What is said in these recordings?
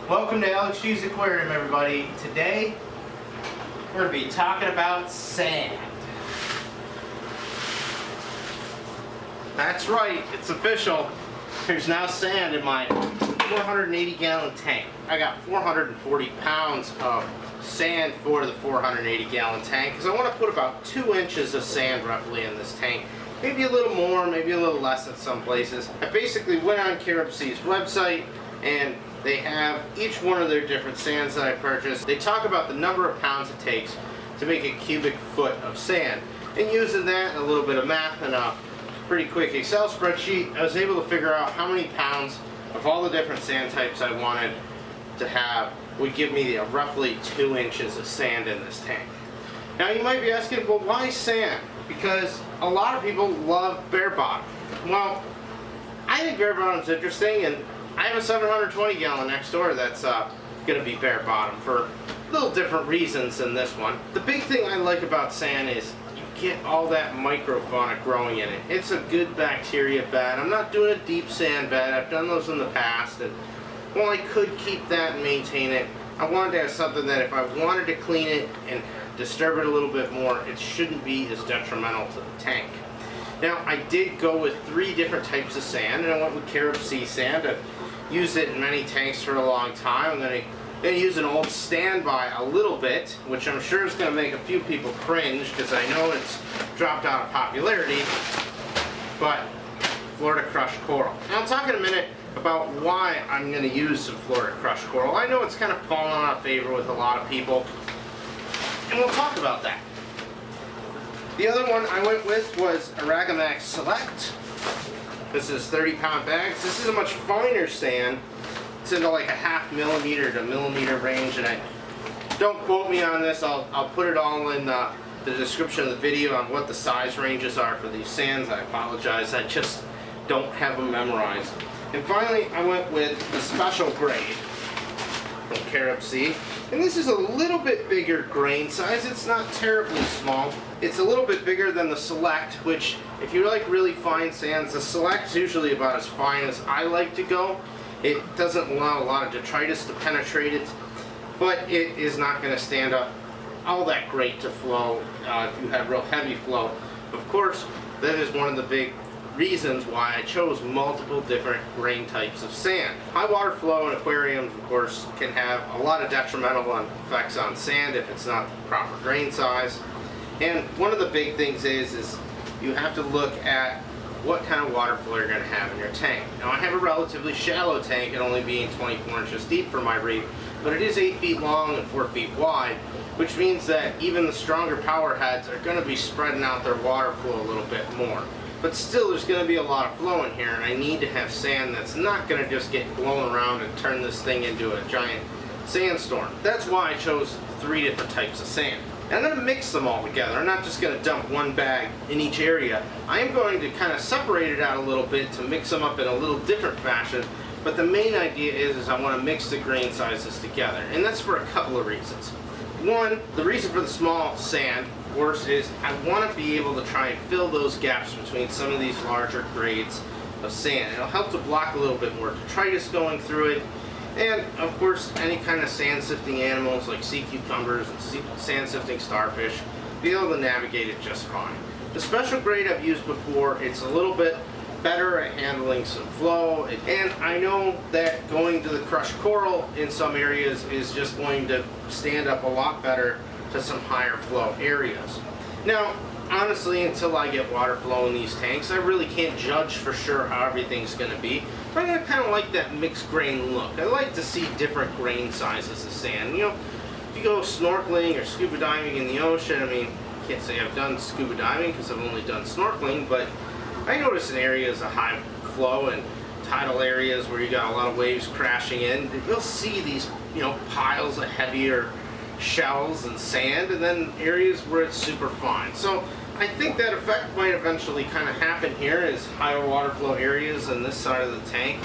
Welcome to AlexGs Aquarium, everybody. Today we're going to be talking about sand. That's right, it's official. There's now sand in my 480-gallon tank. I got 440 pounds of sand for the 480-gallon tank because I want to put about 2 inches of sand roughly in this tank. Maybe a little more, maybe a little less in some places. I basically went on CaribSea's website and they have each one of their different sands that I purchased. They talk about the number of pounds it takes to make a cubic foot of sand. And using that and a little bit of math and a pretty quick Excel spreadsheet, I was able to figure out how many pounds of all the different sand types I wanted to have would give me roughly 2 inches of sand in this tank. Now you might be asking, well, why sand? Because a lot of people love bare bottom. Well, I think bare bottom's interesting, and I have a 720-gallon next door that's going to be bare bottom for little different reasons than this one. The big thing I like about sand is you get all that microfauna growing in it. It's a good bacteria bed. I'm not doing a deep sand bed. I've done those in the past, and while I could keep that and maintain it, I wanted to have something that if I wanted to clean it and disturb it a little bit more, it shouldn't be as detrimental to the tank. Now, I did go with 3 different types of sand, and I went with CaribSea sand. I've used it in many tanks for a long time. I'm going to use an old standby a little bit, which I'm sure is going to make a few people cringe because I know it's dropped out of popularity, but Florida crushed coral. Now, I'll talk in a minute about why I'm going to use some Florida crushed coral. I know it's kind of fallen out of favor with a lot of people, and we'll talk about that. The other one I went with was Aragamax Select. This is 30-pound bags. This is a much finer sand. It's into like a 0.5 millimeter to millimeter range, and don't quote me on this. I'll put it all in the description of the video on what the size ranges are for these sands. I apologize. I just don't have them memorized. And finally, I went with the special grade from CaribSea. And this is a little bit bigger grain size. It's not terribly small. It's a little bit bigger than the Select, which if you like really fine sands, the Select's usually about as fine as I like to go. It doesn't allow a lot of detritus to penetrate it, but it is not going to stand up all that great to flow if you have real heavy flow. Of course, that is one of the big reasons why I chose multiple different grain types of sand. High water flow in aquariums, of course, can have a lot of detrimental effects on sand if it's not the proper grain size. And one of the big things is you have to look at what kind of water flow you're going to have in your tank. Now, I have a relatively shallow tank, it only being 24 inches deep for my reef, but it is 8 feet long and 4 feet wide, which means that even the stronger power heads are going to be spreading out their water flow a little bit more. But still, there's going to be a lot of flow in here, and I need to have sand that's not going to just get blown around and turn this thing into a giant sandstorm. That's why I chose 3 different types of sand. And I'm going to mix them all together. I'm not just going to dump one bag in each area. I am going to kind of separate it out a little bit to mix them up in a little different fashion. But the main idea is I want to mix the grain sizes together. And that's for a couple of reasons. One, the reason for the small sand, of course, is I want to be able to try and fill those gaps between some of these larger grades of sand. It'll help to block a little bit more detritus going through it. And, of course, any kind of sand-sifting animals like sea cucumbers and sand-sifting starfish be able to navigate it just fine. The special grade I've used before, it's a little bit better at handling some flow, and I know that going to the crushed coral in some areas is just going to stand up a lot better to some higher flow areas. Now, honestly, until I get water flow in these tanks, I really can't judge for sure how everything's going to be. But I kind of like that mixed grain look. I like to see different grain sizes of sand. You know, if you go snorkeling or scuba diving in the ocean, I mean, I can't say I've done scuba diving because I've only done snorkeling, but I notice in areas of high flow and tidal areas where you got a lot of waves crashing in, you'll see these, you know, piles of heavier shells and sand, and then areas where it's super fine. So I think that effect might eventually kind of happen here as higher water flow areas on this side of the tank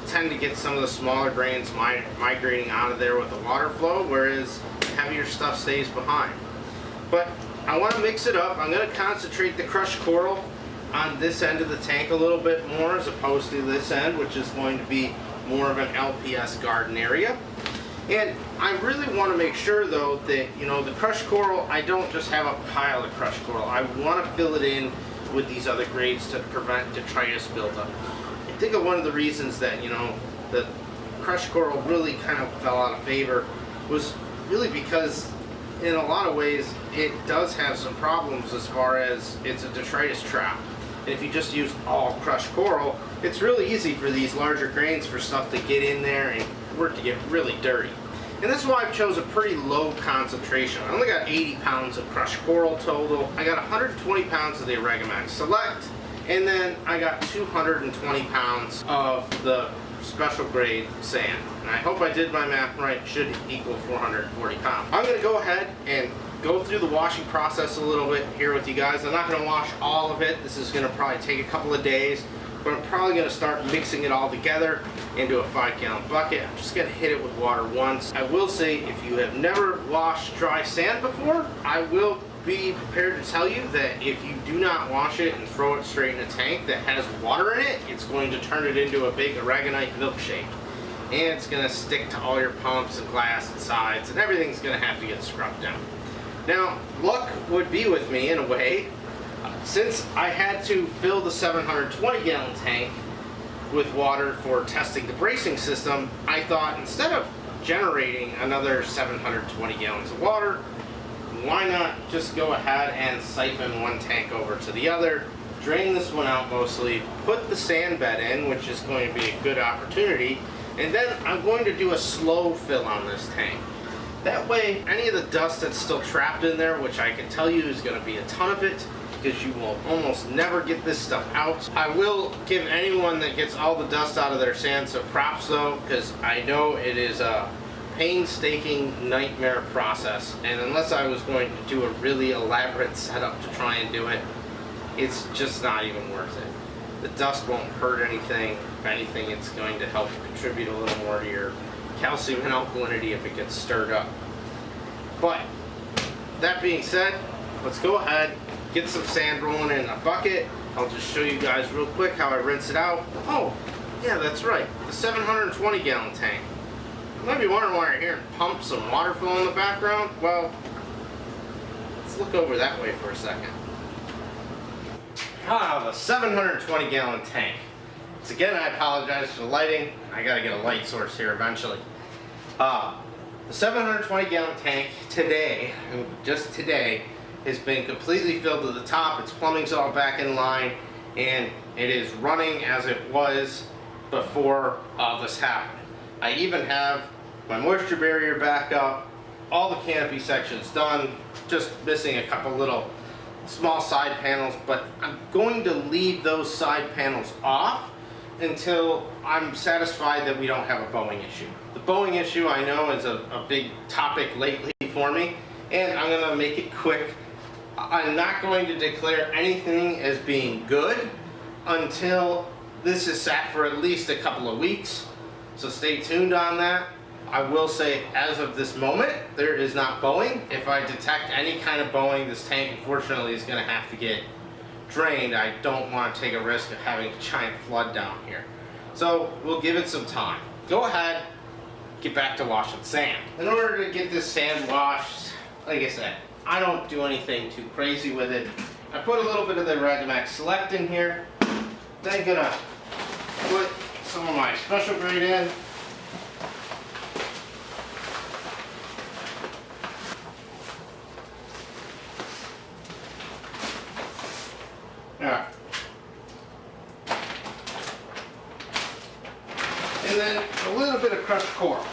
tend to get some of the smaller grains migrating out of there with the water flow, whereas heavier stuff stays behind. But I want to mix it up. I'm going to concentrate the crushed coral on this end of the tank a little bit more as opposed to this end, which is going to be more of an LPS garden area. And I really want to make sure though that, you know, the crushed coral, I don't just have a pile of crushed coral. I want to fill it in with these other grades to prevent detritus buildup. I think of one of the reasons that, you know, the crushed coral really kind of fell out of favor was really because in a lot of ways it does have some problems as far as it's a detritus trap. And if you just use all crushed coral, it's really easy for these larger grains for stuff to get in there and for it to get really dirty. And that's why I've chose a pretty low concentration. I only got 80 pounds of crushed coral total. I got 120 pounds of the Aragamax Select, and then I got 220 pounds of the special grade sand. And I hope I did my math right, it should equal 440 pounds. I'm gonna go ahead and go through the washing process a little bit here with you guys. I'm not gonna wash all of it. This is gonna probably take a couple of days, but I'm probably gonna start mixing it all together into a 5-gallon bucket. I'm just gonna hit it with water once. I will say, if you have never washed dry sand before, I will be prepared to tell you that if you do not wash it and throw it straight in a tank that has water in it, it's going to turn it into a big aragonite milkshake. And it's gonna stick to all your pumps and glass and sides, and everything's gonna have to get scrubbed down. Now, luck would be with me in a way. Since I had to fill the 720-gallon tank with water for testing the bracing system, I thought instead of generating another 720 gallons of water, why not just go ahead and siphon one tank over to the other, drain this one out mostly, put the sand bed in, which is going to be a good opportunity, and then I'm going to do a slow fill on this tank. That way, any of the dust that's still trapped in there, which I can tell you is going to be a ton of it, because you will almost never get this stuff out. I will give anyone that gets all the dust out of their sand some props though, because I know it is a painstaking nightmare process, and unless I was going to do a really elaborate setup to try and do it, it's just not even worth it. The dust won't hurt anything. If anything, it's going to help contribute a little more to your calcium and alkalinity if it gets stirred up. But that being said, let's go ahead, get some sand rolling in a bucket. I'll just show you guys real quick how I rinse it out. Oh, yeah, that's right, the 720-gallon tank. You might be wondering why you're hearing pumps and water flow in the background. Well, let's look over that way for a second. Ah, the 720-gallon tank. Once again, I apologize for the lighting. I gotta get a light source here eventually. The 720-gallon tank today, just today, has been completely filled to the top. Its plumbing's all back in line, and it is running as it was before all this happened. I even have my moisture barrier back up, all the canopy sections done, just missing a couple little small side panels, but I'm going to leave those side panels off until I'm satisfied that we don't have a bowing issue. The bowing issue, I know, is a big topic lately for me, and I'm going to make it quick. I'm not going to declare anything as being good until this is sat for at least a couple of weeks, so stay tuned on that. I will say, as of this moment, there is not bowing. If I detect any kind of bowing, this tank unfortunately is going to have to get drained. I don't want to take a risk of having a giant flood down here. So we'll give it some time. Go ahead, get back to washing sand. In order to get this sand washed, like I said, I don't do anything too crazy with it. I put a little bit of the Aragamax Select in here. Then gonna put some of my special grade in. Alright. And then a little bit of crushed coral.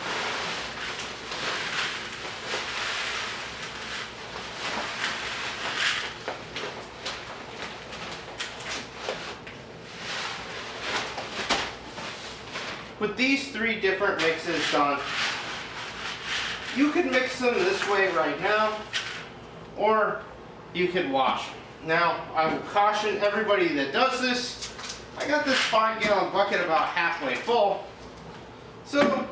With these three different mixes done, you could mix them this way right now, or you could wash them. Now, I will caution everybody that does this, I got this 5-gallon bucket about halfway full, so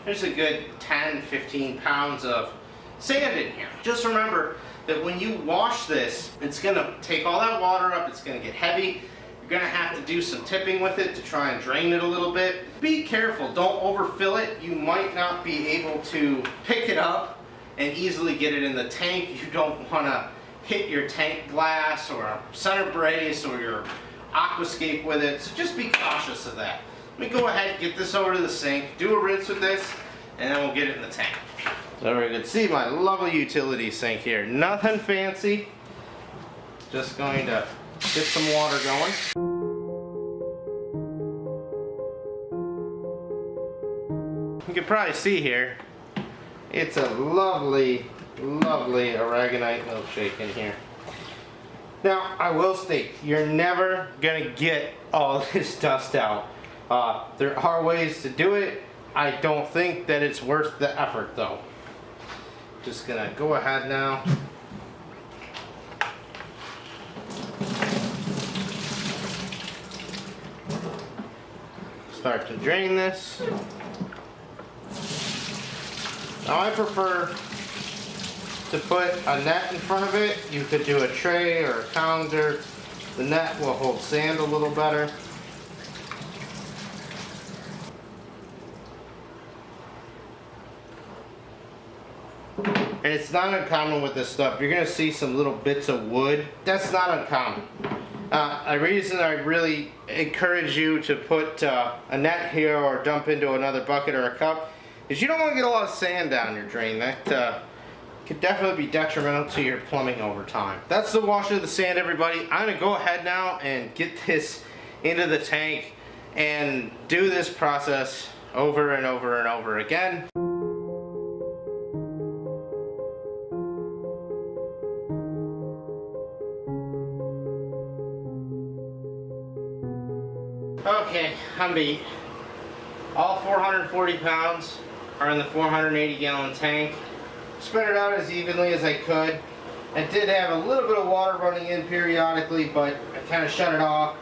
there's a good 10-15 pounds of sand in here. Just remember that when you wash this, it's going to take all that water up, it's going to get heavy, you're You're gonna have to do some tipping with it to try and drain it a little bit. Be careful, don't overfill it. You might not be able to pick it up and easily get it in the tank. You don't wanna hit your tank glass or a center brace or your aquascape with it, so just be cautious of that. Let me go ahead and get this over to the sink, do a rinse with this, and then we'll get it in the tank. So we can see my lovely utility sink here. Nothing fancy, just going to get some water going. You can probably see here, it's a lovely, lovely Aragonite milkshake in here. Now, I will state, you're never gonna get all this dust out. There are ways to do it. I don't think that it's worth the effort though. Just gonna go ahead now. Start to drain this. Now I prefer to put a net in front of it. You could do a tray or a counter. The net will hold sand a little better. And it's not uncommon with this stuff. You're gonna see some little bits of wood. That's not uncommon. A reason I really encourage you to put a net here or dump into another bucket or a cup is you don't want to get a lot of sand down your drain. That could definitely be detrimental to your plumbing over time. That's the wash of the sand, everybody. I'm gonna go ahead now and get this into the tank and do this process over and over and over again. Okay, I'm beat. All 440 pounds are in the 480 gallon tank. Spread it out as evenly as I could. I did have a little bit of water running in periodically, but I kind of shut it off.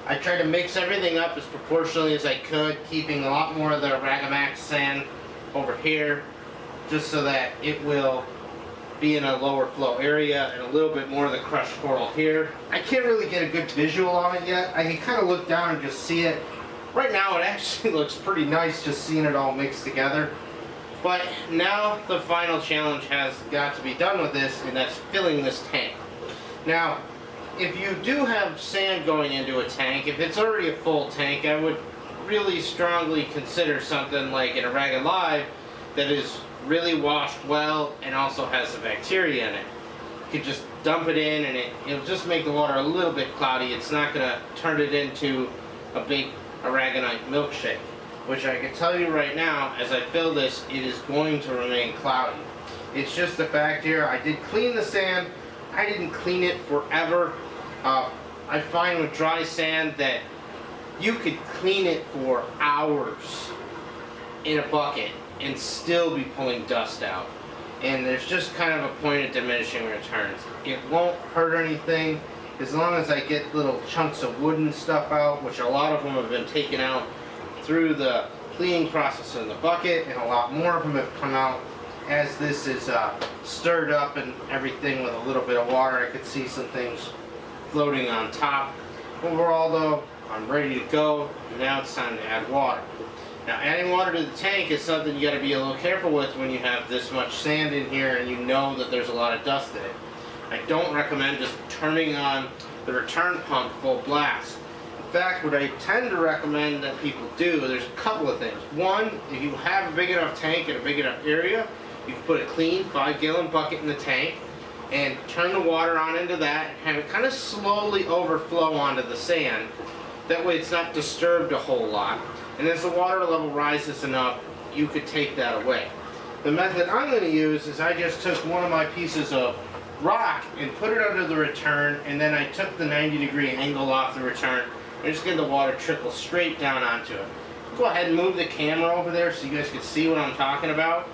I tried to mix everything up as proportionally as I could, keeping a lot more of the Aragamax sand over here, just so that it will be in a lower flow area and a little bit more of the crushed coral here. I can't really get a good visual on it yet. I can kind of look down and just see it. Right now it actually looks pretty nice just seeing it all mixed together. But now the final challenge has got to be done with this, and that's filling this tank. Now, if you do have sand going into a tank, if it's already a full tank, I would really strongly consider something like an Aragamax Live that is really washed well and also has the bacteria in it. You could just dump it in and it'll just make the water a little bit cloudy. It's not going to turn it into a big Aragonite milkshake, which I can tell you right now, as I fill this, it is going to remain cloudy. It's just the fact here, I did clean the sand. I didn't clean it forever. I find with dry sand that you could clean it for hours in a bucket and still be pulling dust out. And there's just kind of a point of diminishing returns. It won't hurt anything as long as I get little chunks of wood and stuff out, which a lot of them have been taken out through the cleaning process in the bucket, and a lot more of them have come out as this is stirred up and everything with a little bit of water. I could see some things floating on top. Overall though, I'm ready to go. Now it's time to add water. Now, adding water to the tank is something you got to be a little careful with when you have this much sand in here and you know that there's a lot of dust in it. I don't recommend just turning on the return pump full blast. In fact, what I tend to recommend that people do, there's a couple of things. One, if you have a big enough tank and a big enough area, you can put a clean 5-gallon bucket in the tank and turn the water on into that and have it kind of slowly overflow onto the sand. That way it's not disturbed a whole lot. And as the water level rises enough, you could take that away. The method I'm going to use is I just took one of my pieces of rock and put it under the return, and then I took the 90-degree angle off the return and just get the water trickle straight down onto it. Go ahead and move the camera over there so you guys can see what I'm talking about.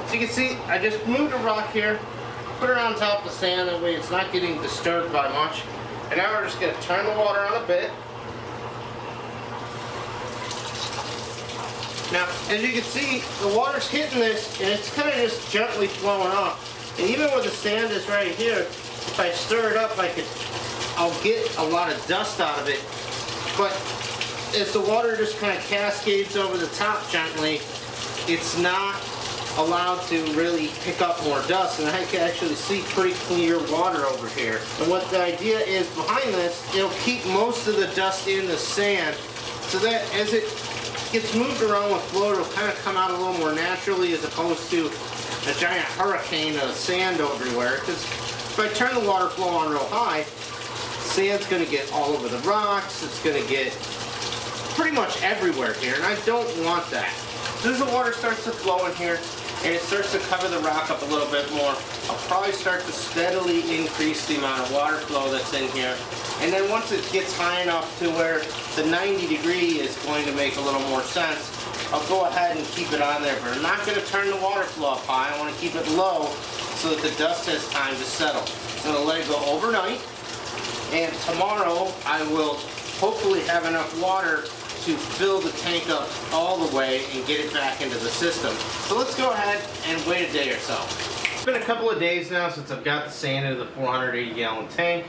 So you can see I just moved a rock here, put it on top of the sand, that way it's not getting disturbed by much. And now we're just going to turn the water on a bit. Now, as you can see, the water's hitting this, and it's kind of just gently flowing up. And even where the sand is right here, if I stir it up, I could I'll get a lot of dust out of it, but as the water just kind of cascades over the top gently, it's not allowed to really pick up more dust, and I can actually see pretty clear water over here. And what the idea is behind this, it'll keep most of the dust in the sand, so that as it gets moved around with flow, it'll kind of come out a little more naturally, as opposed to a giant hurricane of sand everywhere. Because if I turn the water flow on real high, sand's going to get all over the rocks, it's going to get pretty much everywhere here, and I don't want that. As soon as the water starts to flow in here, and it starts to cover the rock up a little bit more, I'll probably start to steadily increase the amount of water flow that's in here. And then once it gets high enough to where the 90 degree is going to make a little more sense, I'll go ahead and keep it on there. But I'm not going to turn the water flow up high. I want to keep it low so that the dust has time to settle. I'm going to let it go overnight, and tomorrow I will hopefully have enough water to fill the tank up all the way and get it back into the system. So let's go ahead and wait a day or so. It's been a couple of days now since I've got the sand into the 480 gallon tank.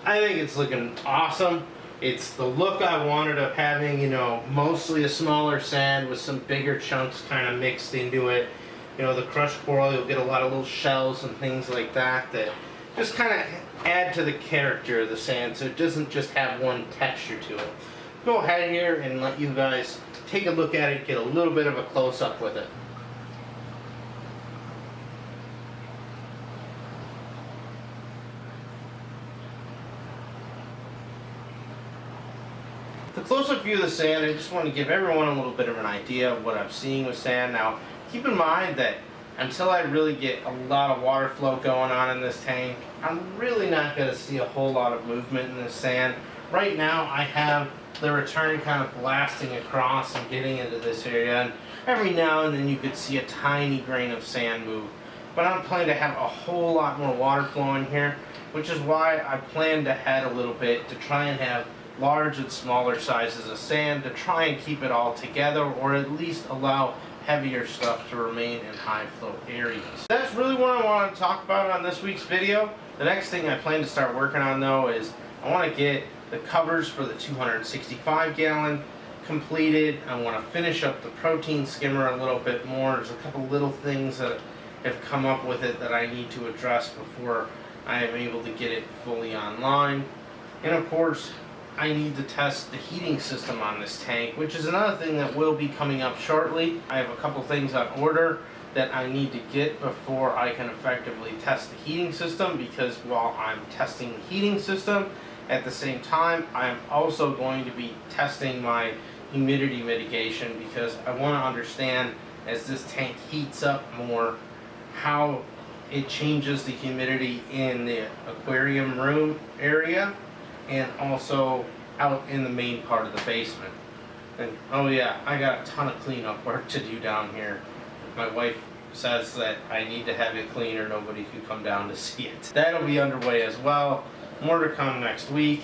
I think it's looking awesome. It's the look I wanted of having, you know, mostly a smaller sand with some bigger chunks kind of mixed into it. You know, the crushed coral, you'll get a lot of little shells and things like that that just kind of add to the character of the sand, so it doesn't just have one texture to it. Go ahead here and let you guys take a look at it, get a little bit of a close-up with it. The close-up view of the sand, I just want to give everyone a little bit of an idea of what I'm seeing with sand. Now, keep in mind that until I really get a lot of water flow going on in this tank, I'm really not going to see a whole lot of movement in the sand. Right now, I have the return kind of blasting across and getting into this area, and every now and then you could see a tiny grain of sand move. But I'm planning to have a whole lot more water flow in here, which is why I plan to head a little bit to try and have large and smaller sizes of sand to try and keep it all together, or at least allow heavier stuff to remain in high flow areas. That's really what I want to talk about on this week's video. The next thing I plan to start working on though is I want to get the covers for the 265 gallon completed. I want to finish up the protein skimmer a little bit more. There's a couple little things that have come up with it that I need to address before I am able to get it fully online. And of course, I need to test the heating system on this tank, which is another thing that will be coming up shortly. I have a couple things on order that I need to get before I can effectively test the heating system, because while I'm testing the heating system, at the same time, I'm also going to be testing my humidity mitigation, because I want to understand, as this tank heats up more, how it changes the humidity in the aquarium room area and also out in the main part of the basement. And oh yeah, I got a ton of cleanup work to do down here. My wife says that I need to have it clean or nobody can come down to see it. That'll be underway as well. More to come next week.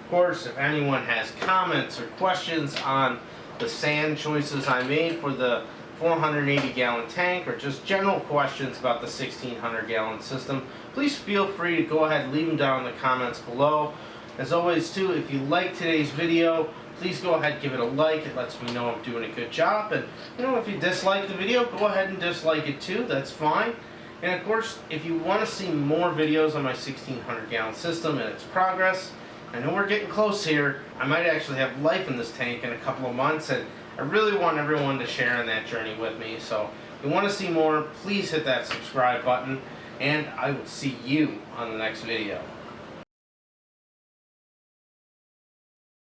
Of course, if anyone has comments or questions on the sand choices I made for the 480 gallon tank, or just general questions about the 1600 gallon system, please feel free to go ahead and leave them down in the comments below. As always too, if you like today's video, please go ahead and give it a like. It lets me know I'm doing a good job. And you know, if you dislike the video, go ahead and dislike it too. That's fine. And of course, if you want to see more videos on my 1600 gallon system and its progress, I know we're getting close here. I might actually have life in this tank in a couple of months, and I really want everyone to share in that journey with me. So if you want to see more, please hit that subscribe button, and I will see you on the next video.